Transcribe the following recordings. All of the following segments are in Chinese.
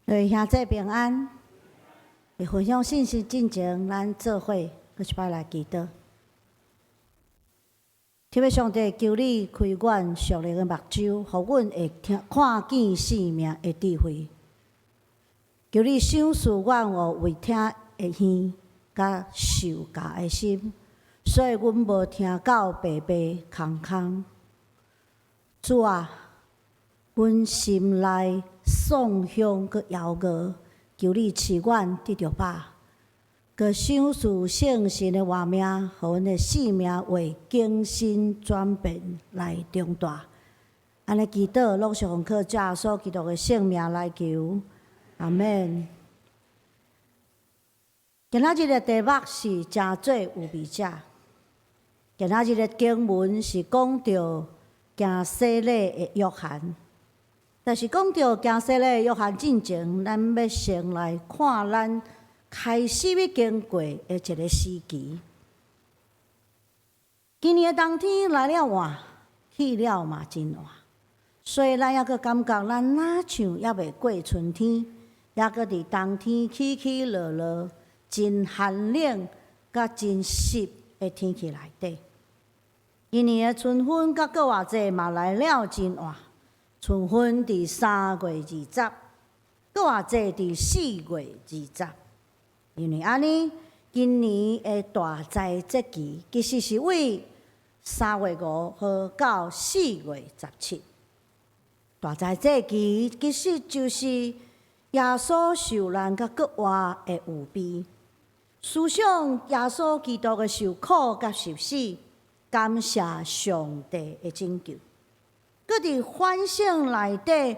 对兄弟平安，会分享信息进前，咱做伙搁一摆来祈祷。天父上帝，求你开阮属灵的目睭，互阮会看见生命的智慧。求你赏赐阮有为听的耳，甲受教的心，所以阮无听到白白空空。主啊，阮心内丧向佮摇摇，求你赐阮得着饱，佮赏赐圣神的活命，互阮的生命为更新转变来长大。安尼祈祷，陆续奉靠主耶稣基督的圣名来求，阿免。今仔日的题目是真做有味者。今仔日的经文是讲到行洗礼的约翰。但是讲到行洗礼的约翰进前，咱要先来看咱开始要经过的一个时期。今年的冬天来了晚，去了嘛真晚，所以咱还阁感觉咱哪像还未过春天，还阁伫冬天起起落落、真寒冷甲真湿的天气内底。今年的春分甲过偌济嘛来了真晚。春分伫3月20，搁偌济伫4月20。因为安尼，今年的大灾节期其实是为3月5号到4月17。大灾节期其实就是耶稣受难甲搁活的有悲，思想耶稣基督的受苦甲受死，感谢上帝的拯救。搁伫反省内底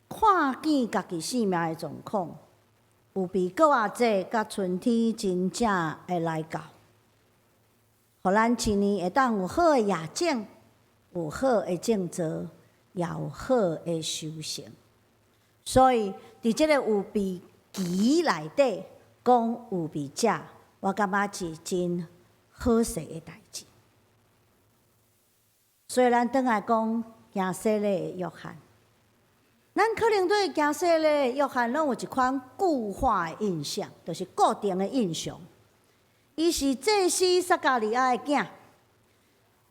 看见家己生命的状况，有比搁偌济甲春天真正会来到，互咱一年会当有好的夜景，有好的静坐，也有好的修行。所以伫即个有比期内底讲有比者，我感觉是真好势的代志。所以咱转来讲。行洗礼的约翰，咱可能对行洗礼的约翰，拢有一款固化的印象，就是固定的印象。伊是祭司撒加利亚的囝，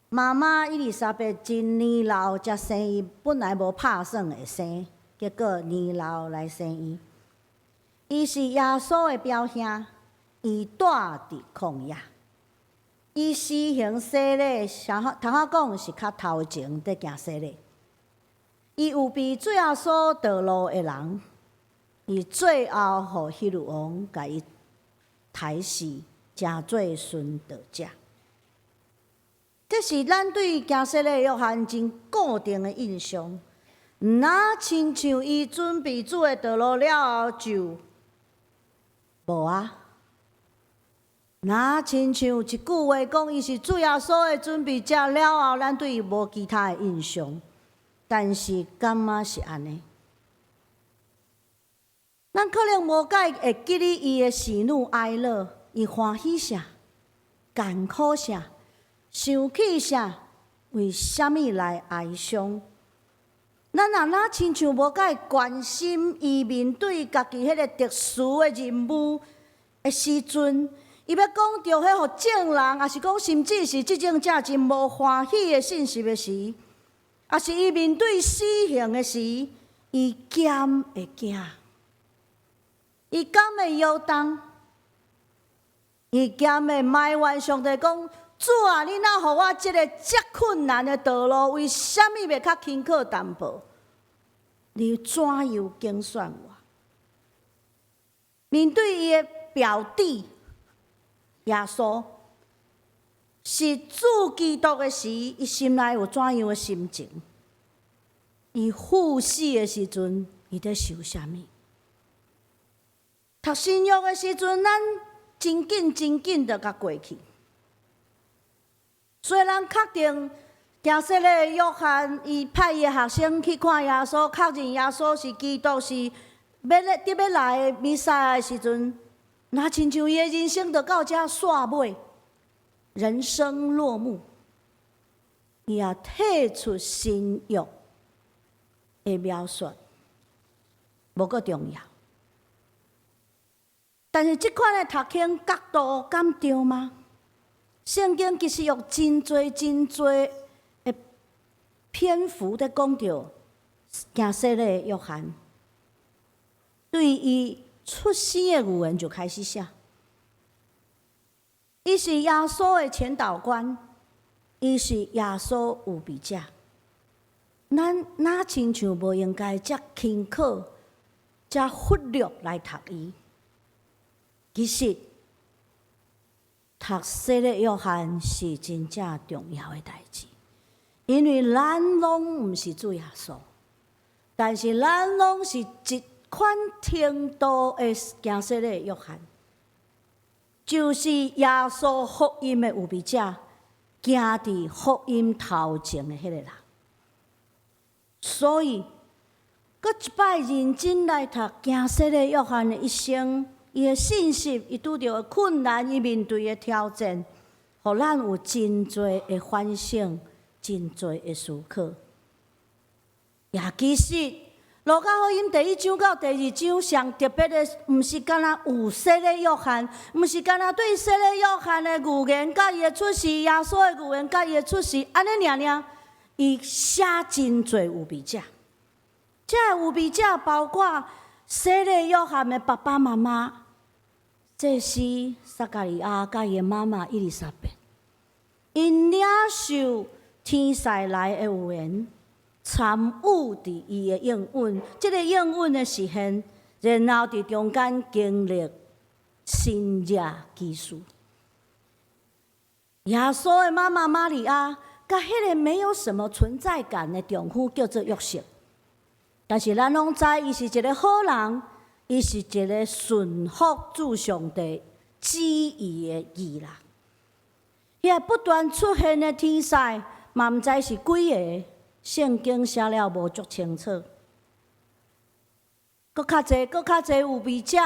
妈妈伊丽莎白真年老才生伊，本来无拍算会生，结果年老来生伊。伊是耶稣的表兄，伊住伫旷野。伊施行洗礼，头仔讲是较头前伫行洗礼。伊有比主耶稣道路的人，伊最后互希律王甲伊抬死，成做殉道者。这是咱对行洗礼的约翰真固定的印象。若亲像伊准备主的道路了后就无啊。若亲像一句话讲，伊是主耶稣的准备者了后，咱对伊无其他的印象。但是感觉是安尼，咱可能无解会记哩伊的喜怒哀乐，伊欢喜啥，艰苦啥，生气啥，为虾米来哀伤？咱若亲像无解关心伊面对家己迄个特殊的任务的时阵。伊要讲到迄互众人，也是讲甚至是即种正真无欢喜的信息的时，也是伊面对死刑的时，伊减会惊，伊敢会摇动，伊减会埋怨上帝讲：主啊，你哪互我即个遮困难的道路，为虾米袂较轻巧淡薄？你怎样拣选我？面对伊的表弟。耶稣是主基督的时，伊心内有怎样的心情？伊赴死的时阵，伊在想啥物？读新约的时阵，咱真紧就甲过去。虽然确定行洗礼的约翰，伊派伊的学生去看耶稣，确认耶稣是基督，是要来的弥赛亚的时阵。那亲像伊的人生就到遮煞尾，人生落幕，伊也退出新约的描述，无够重要。但是即款的读经角度敢对吗？圣经其实用真侪的篇幅在讲到行洗礼的约翰，对伊出生的语言就开始写。伊是耶稣的前导官，伊是耶稣有比者。咱哪亲像无应该遮轻考、遮忽略来读伊？其实，读洗礼约翰是真正重要的代志，因为咱拢毋是主耶稣，但是咱拢是一款程度的行洗礼约翰。就是耶稣福音的有比者，行伫福音头前的迄个人。所以，搁一摆认真来读行洗礼约翰的一生，伊的信息，伊拄着的困难，伊面对的挑战，互咱有真侪的反省，真侪的思考。也其实，路加福音第1章到第2章上特别的，毋是干那有洗礼约翰，毋是干那对洗礼约翰的语言甲伊的出世，耶稣的语言甲伊的出世，安尼尔，伊写真侪有比者。这有比者包括洗礼约翰的爸爸妈妈，这是撒加利亚甲伊的妈妈伊丽莎白，因领受天使来的有言。参与伫伊的应允，即个应允的实现，然后伫中间经历新热基础。耶稣的妈妈玛利亚，甲迄个没有什么存在感的丈夫叫做约瑟，但是咱拢知，伊是一个好人，伊是一个顺服主上帝旨意的义人。遐不断出现的天使，嘛毋知是几个。圣经写了无足清楚，搁较侪有味者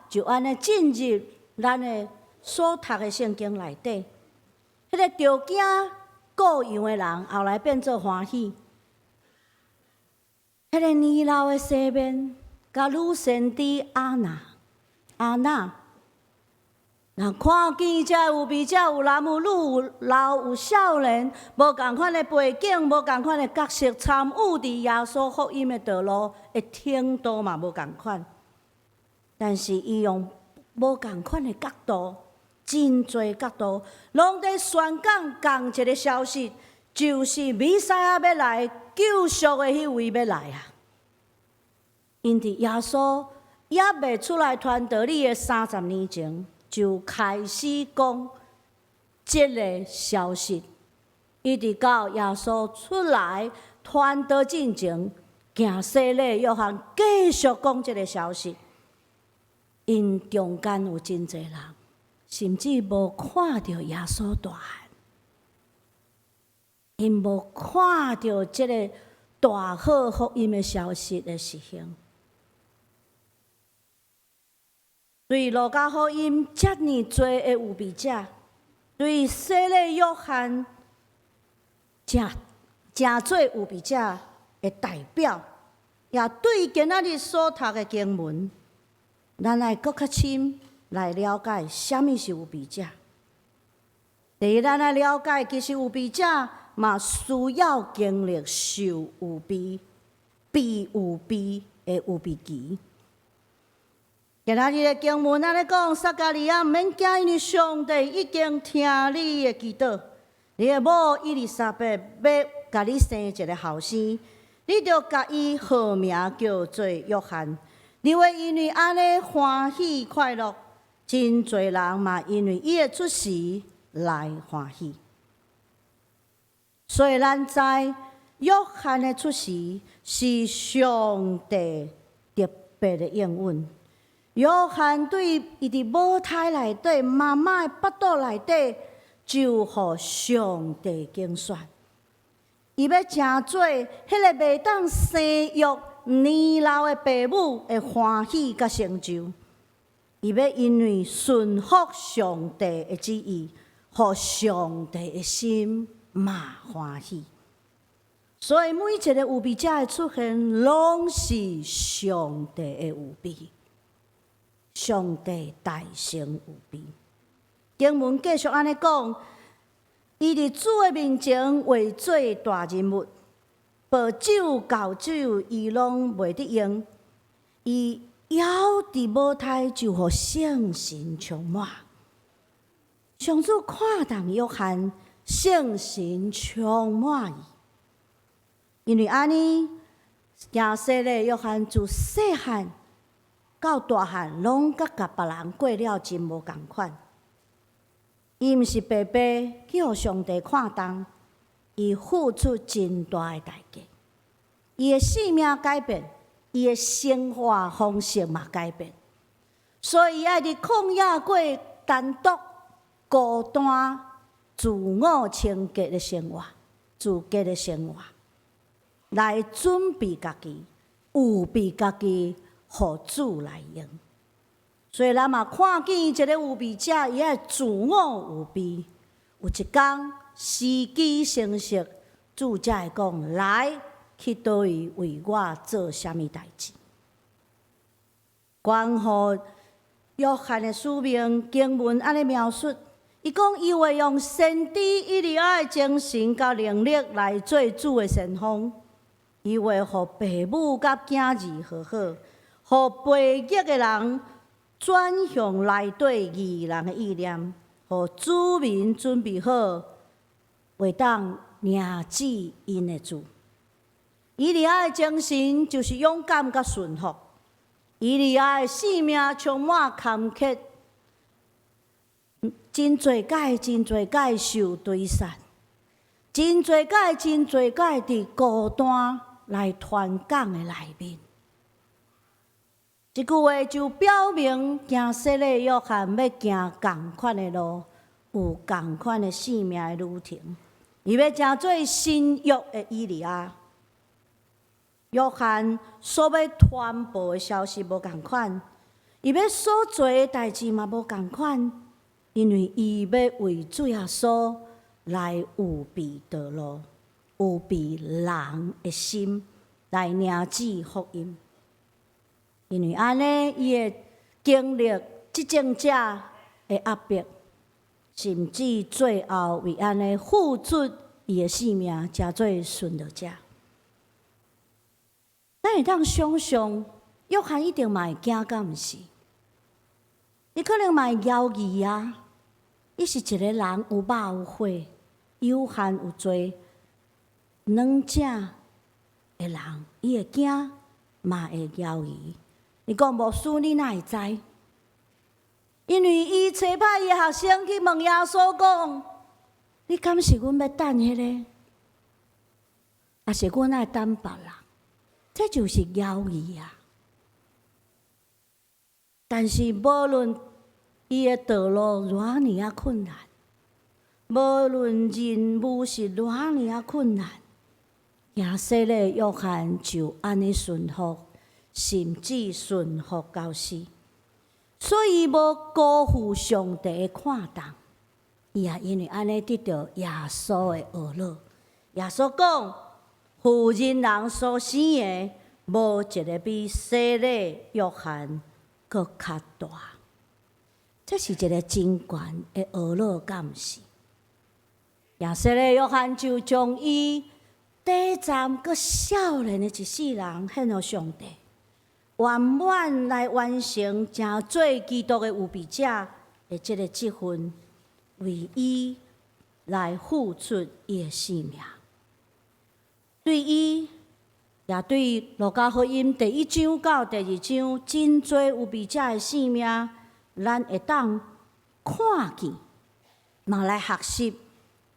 就安尼进入咱的所读的圣经内底。迄个着惊各样的人，后来变做欢喜。迄个年老的西面，甲女先知阿娜，人看见遮有味者，有男有女，有老有少年，无共款的背景，无共款的角色，参与伫耶稣福音的道路的程度嘛无共款。但是伊用无共款的角度，真侪角度，拢在宣讲同一个消息，就是弥赛亚要来，救赎的迄位要来啊！因伫耶稣也未出来传道理的30年前。就开始讲这个消息，一直到耶稣出来传道进前，行洗礼约翰继续讲这个消息。因中间有真侪人，甚至无看到耶稣大汉，因无看到这个大好福音的消息的实现。对路加福音遮尔多的有味者，对洗礼约翰真做有味者的代表，也对今仔日所读的经文，咱来搁较深来了解什么是有味者。第一，咱来了解，其实有味者嘛需要经历受有味、被有味的有味期。今仔日的经文安尼讲，撒加利亚毋免惊，因为上帝已经听你的祈祷。你的某伊丽莎白要甲你生一个后生，你着甲伊号名叫做约翰。你会因为安尼欢喜快乐，真侪人嘛因为伊的出世来欢喜。所以咱知约翰的出世是上帝特别的应允。约翰对伊伫母胎内底、妈妈的腹肚内底，就互上帝拣选。伊要成做迄个袂当生育年老的爸母的欢喜甲成就。伊要因为顺服上帝的旨意，互上帝的心嘛欢喜。所以每一个有味者的出现，拢是上帝的有味。上帝大成有备。经文继续安尼讲，伊伫主的面前为做大人物，报酒交酒，伊拢袂得用。伊摇伫舞台，就互圣神充满。上主看重约翰，圣神充满伊，因为安尼，亚瑟的约翰自细汉到大汉，拢甲别人过了真无共款。伊毋是白白去互上帝看重，伊付出真大的代价，伊的性命改变，伊的生活方式嘛改变，所以伊爱伫旷野过单独、孤单、自我清洁的生活，自洁的生活，来准备家己，有备家己，互主来用。所以咱嘛看见一个有备者，伊爱自我有备。有一天时机成熟，主才会讲来去倒位为我做啥物代志。关乎约翰的使命，经文安尼描述，伊讲伊会用先知以利亚的精神甲能力来做主的先锋，伊会互父母甲囝儿和好，互背逆的人转向内底义人的意念，互子民准备好，会当领旨因的主。以利亚的精神就是勇敢甲顺服，以利亚的性命充满坎坷，真侪届受追杀，真侪届伫孤单来传讲的内面。这句话就表明，行洗礼约翰要行同款的路，有同款的性命的旅程。伊要成做新约的以利亚。约翰所要传播的消息无同款，伊要所做的代志嘛无同款，因为伊要为主耶稣来有备道路，有备人的心来领旨福音。因为安尼，伊会经历执政者的压迫，甚至最后为安尼付出伊的性命，成做顺道者。咱会当想象，约翰一定嘛会惊，敢毋是？伊可能嘛会犹豫啊。伊是一个人有肉有血，有限有罪，软正的人，伊会惊，嘛会犹豫。伊讲牧师，你哪会知？因为伊找派伊学生去问耶稣讲：“你敢是阮要等迄个？还是阮爱等别人？”这就是犹豫啊！但是无论伊的道路偌尔啊困难，无论任务是偌尔啊困难，行洗礼约翰就安尼顺服。甚至顺服到死，所以无辜负上帝的看重。伊也因为安尼得到耶稣的学乐。耶稣讲：“妇人人所生的，无一个比洗礼约翰搁较大。”这是一个真悬的学乐，敢毋是？耶洗礼约翰就将伊短暂搁少年的一世人献予上帝。圆满来完成成做基督的有备者的这个职分，为伊来付出伊的性命。对伊，也对路加福音第1章到第2章，真多有备者的性命，咱会当看见，嘛来学习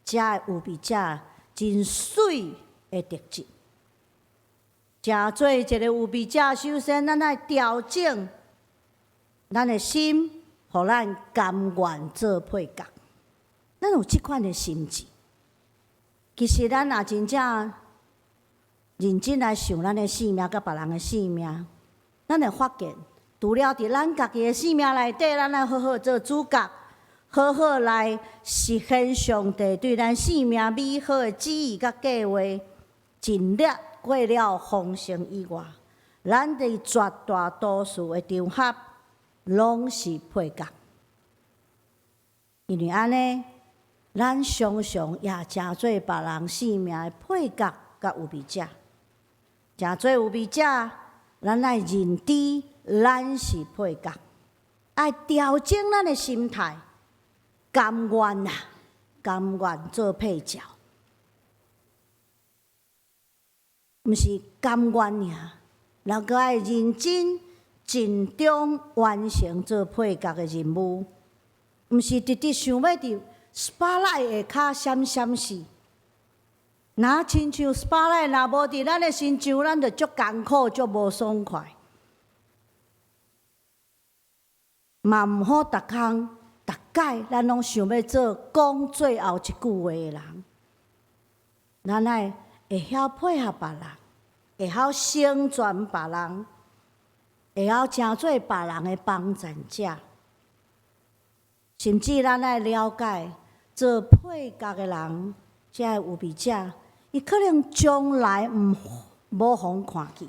这有备者真水的特质。诚做一个有备者，首先咱爱调整咱的心，互咱甘愿做配角。咱有即款的心智，其实咱若真正认真来想咱的性命，甲别人的性命，咱会发现，除了伫咱家己的性命内底，咱爱好好做主角，好好来实现上帝对咱性命美好的旨意甲计划，尽力。过了丰盛以外，咱伫绝大多数的场合，拢是配角。因为安尼，咱常常也诚做别人性命的配角甲有味者。诚做有味者，咱爱认知咱是配角，爱调整咱的心态，甘愿啊，甘愿做配角，毋是甘愿尔，咱阁爱认真、尽忠完成做配角的任务，毋是直直想要伫 spotlight 下骹闪闪死。若亲像 spotlight 若无伫咱的身上，咱就足艰苦、足无爽快。嘛毋好逐工、逐摆，咱拢想要做讲最后一句话的人。咱爱会晓配合别人，会晓成全别人，会晓诚做别人的帮衬者。甚至咱爱了解，做配角的人，即个有味者，伊可能将来无互看见。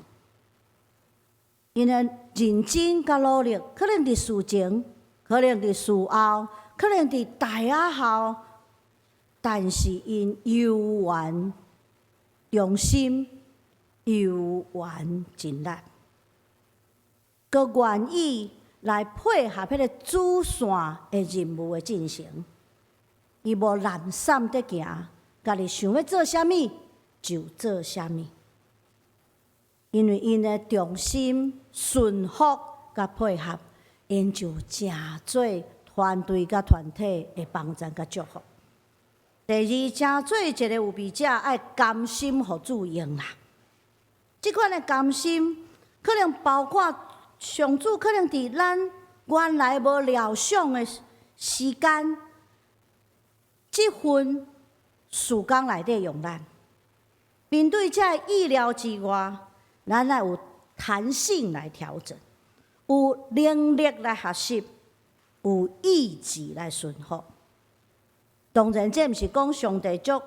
因为认真甲努力，可能伫事前，可能伫事后，可能伫大学后，但是因犹原用心，犹原尽力，佮愿意来配合迄个主线的任务的进行。伊无懒散地行，家己想要做啥物就做啥物。因为因的重心、顺服甲配合，因就诚做团队甲团体的帮衬甲祝福。第二，诚做一个有味者，爱甘心互主用啦。即款的甘心，可能包括上主可能伫咱原来无料想的时间，即份时间内底用咱。面对这意料之外，咱爱有弹性来调整，有能力来学习，有意志来顺服。当然，这毋是讲上帝足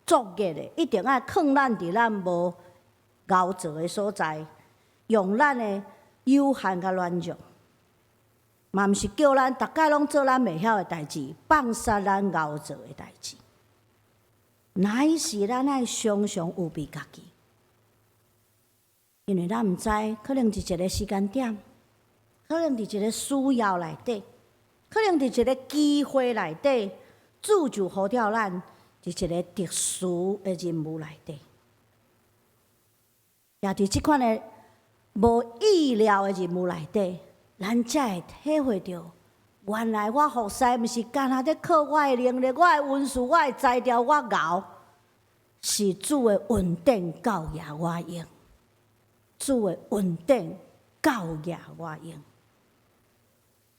作业的，一定爱放咱伫咱无熬做的所在，用咱的有限甲软弱，嘛毋是叫咱逐概拢做咱袂晓的代志，放杀咱熬做的代志，乃是咱爱常常有备家己。因为咱毋知，可能伫一个时间点，可能伫一个需要内底，可能伫一个机会内底，主就呼召咱伫一个特殊的任务内底，也伫即款的无意料的任务内底，咱才会体会到，原来我服侍毋是干那咧靠我的能力、我的温书、我的才调、我熬，是主的稳定教育我用。主的稳定教育我用，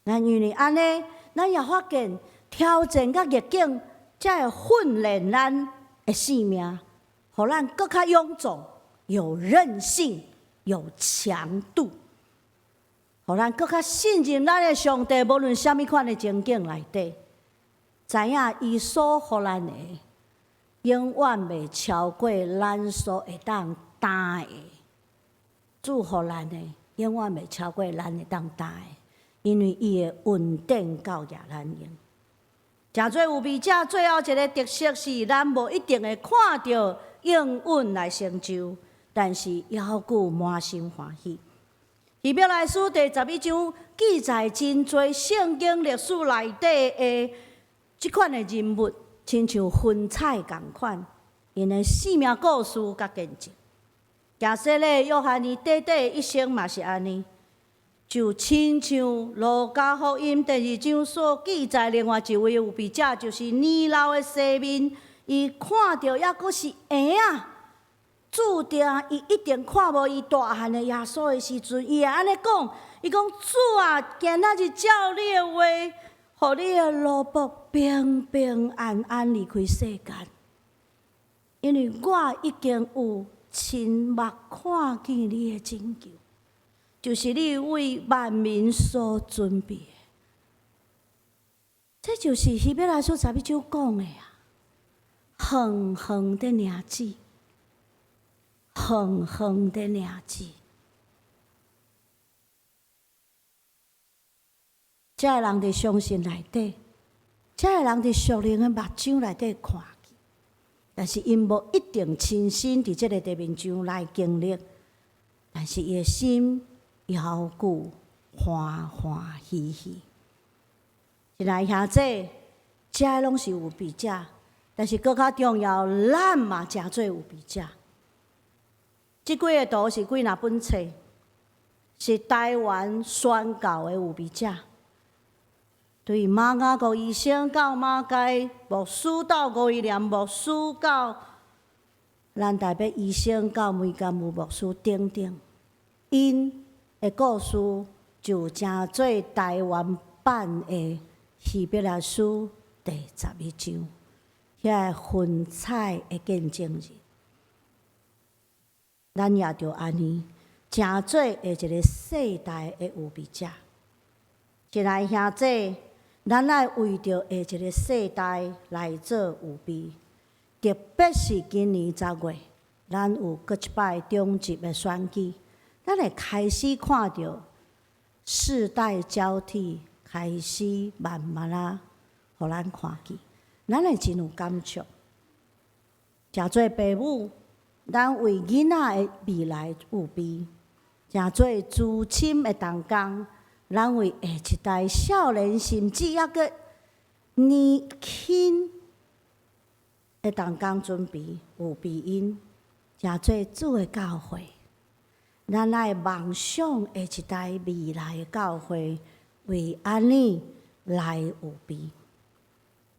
咱因为安尼，咱也发现挑战甲逆境，才会训练咱的性命，互咱更较勇壮、有韧性、有强度，互咱更较信任咱的上帝。无论什么款的情境内底，知影伊所互咱的，永远袂超过咱所会当担的。祝福咱的永远袂超过咱会当担的，因为伊的稳定教育咱用。诚做有味者，最后一个特色是，咱无一定会看到应允来成就，但是犹顾满心欢喜。以表来书第11章记载真侪圣经历史内底的即款的人物，亲像云彩共款，因的生命故事甲见证。假设咧，约翰尼短短一生嘛是安尼，就亲像路加福音第2章所记载，另外一位有味者，就是年老的西面，伊看到抑阁是婴仔，注定伊一定看无伊大汉的耶稣的时阵，伊会安尼讲：伊讲主啊，今仔日照你的话，互你的奴仆平平安安离开世间，因为我已经有亲目看见你的拯救，就是你为万民所准备的。这就是希伯来书11章讲的啊，远远的名字，远远的名字。遮个人伫相信内底，遮个人伫属灵的目睭内底看去，但是因无一定亲身伫即个地面上来经历，但是伊的心犹固欢欢喜喜。亲爱兄弟，遮拢是有比者，但是搁较重要，咱嘛诚做有比者。即几个图是几若本册，是台湾宣教的有比者。对马雅国医生到马街牧师到吴依廉牧师到咱台北医生到梅甘武牧师等等，因的故事就诚做台湾版的《希伯来书》第12章，遐个云彩的见证人，咱也着安尼，诚做下一个世代的有比者。亲爱兄弟，咱爱为着下一个世代来做有比，特别是今年10月，咱有搁一摆中级的选举，咱会开始看到世代交替，开始慢慢啊，互咱看见，咱会真有感触。诚做父母，咱为囡仔的未来有比，诚做知亲的同工。咱为下一代少年，甚至抑个年轻的同工准备有庇因，诚做主的教会。咱爱梦想下一代未来的教会，为安尼来有庇，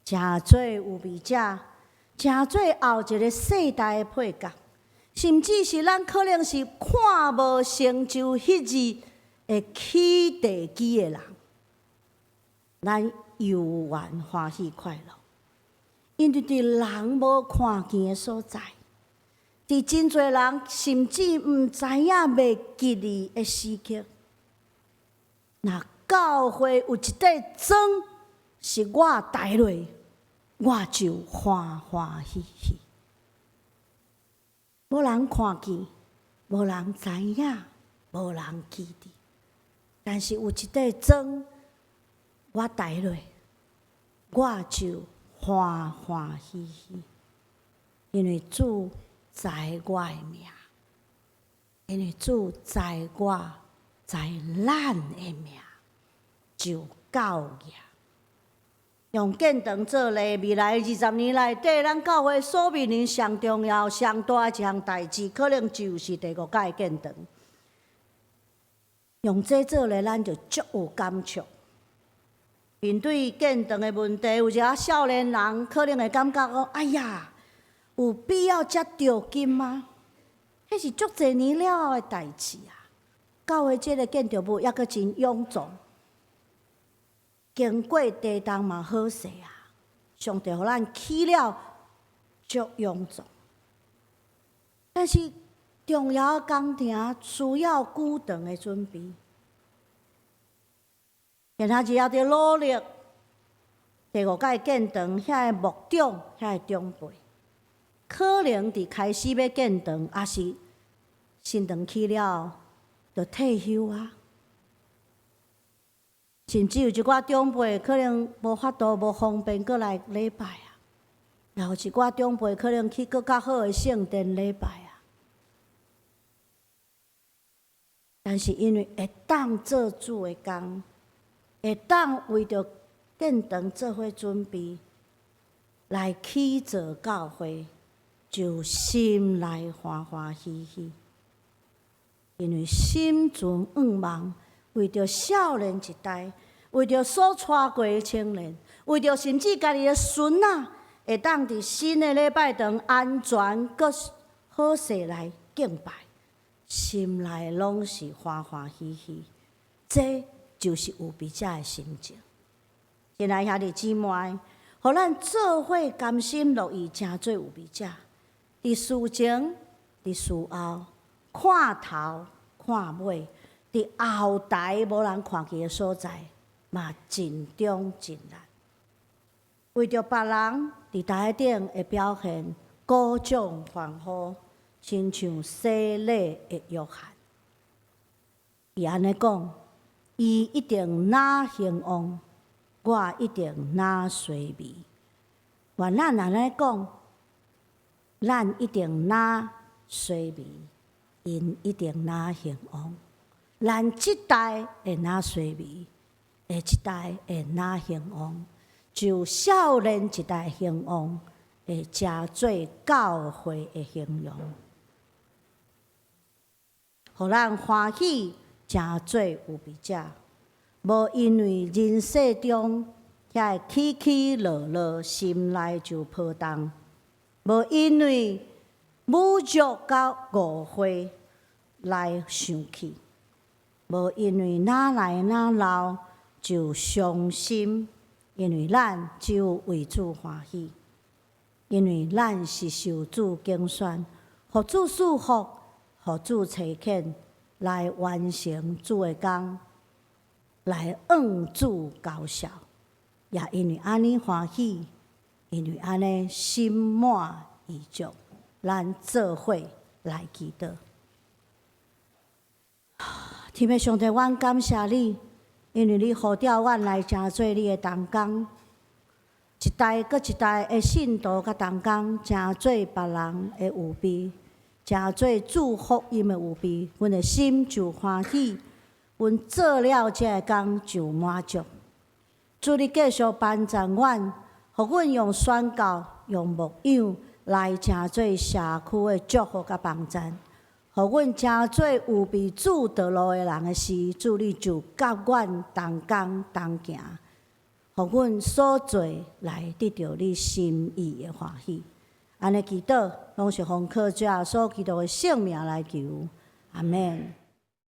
诚做有庇者，诚做后一个世代的配角，甚至是咱可能是看无成就迄日会起地基的人，咱悠然欢喜快乐，因为伫人无看见的所在，伫真侪人甚至毋知影袂记哩的时刻，若教会有一块砖是我带落，我就欢欢喜喜。无人看见，无人知影，无人记得。但是有一块砖，我带落，我就欢欢喜喜，因为主知我的命，因为主知我，知咱的命，就够呀。用建堂做例，未来20年内底，咱教会所面临上重要、上大一项代志，可能就是第5届建堂。用这做咧，咱就足有感触。面对建堂的问题，有一些少年人可能会感觉讲：“哎呀，有必要遮着急吗？”迄是足侪年了后的代志啊！教会这个建筑物抑阁真臃肿，经过地动嘛好势啊！上帝互咱起了足臃肿，但是重要的工程需要久长的准备，然后只要着努力。第5届建堂遐个牧长、遐个长辈，可能伫开始要建堂，也是新堂起了就退休啊。甚至有一寡长辈可能无法度、无方便过来礼拜啊，然后一寡长辈可能去更较好的圣殿礼拜啊。但是因为会当做主的工，会当为着建堂做伙准备，来起造教会，就心内欢欢喜喜，因为心存愿望，为着少年一代，为着所带过的青年，为着甚至家己的孙仔，会当伫新的礼拜堂安全搁好势来敬拜，心内拢是欢欢喜喜。这就是有比者的心情。亲爱兄弟姊妹，互咱做伙甘心乐意，诚做有比者。伫事前，伫事后，看头看尾，伫后台无人看见的所在，嘛尽忠尽力，为着别人伫台顶的表现，鼓掌欢呼，亲像洗礼的约翰。伊安尼讲，伊一定哪兴旺，我一定哪衰微。原咱安尼讲，咱一定哪衰微，因一定哪兴旺。咱即代会哪衰微，下一代会哪兴旺。就少年一代兴旺，会成做教会的兴旺，互咱欢喜，成做有比者。无因为人世中遐起起落落，心内就波动；无因为侮辱到误会来生气；无因为哪来哪老就伤心。因为咱只有为主欢喜，因为咱是受主拣选，互主祝福，互主差遣，来完成主的工，来恩主高效。也因为安尼欢喜，因为安尼心满意足，咱做伙来祈祷。天父上帝，阮感谢你。因为你呼召阮来成做你的同工，一代搁一代的信徒甲同工，成做别人的有庇，成做祝福音的有庇，阮的心就欢喜，阮做了这个工就满足。主你继续帮助阮，互阮用宣教、用牧养来成做社区的祝福甲帮助。互阮成做有被主道路的人的时，主你就甲阮同工同行，互阮所做来得到你心意的欢喜。安尼祈祷，拢是奉靠主耶稣基督的圣名来求，阿门。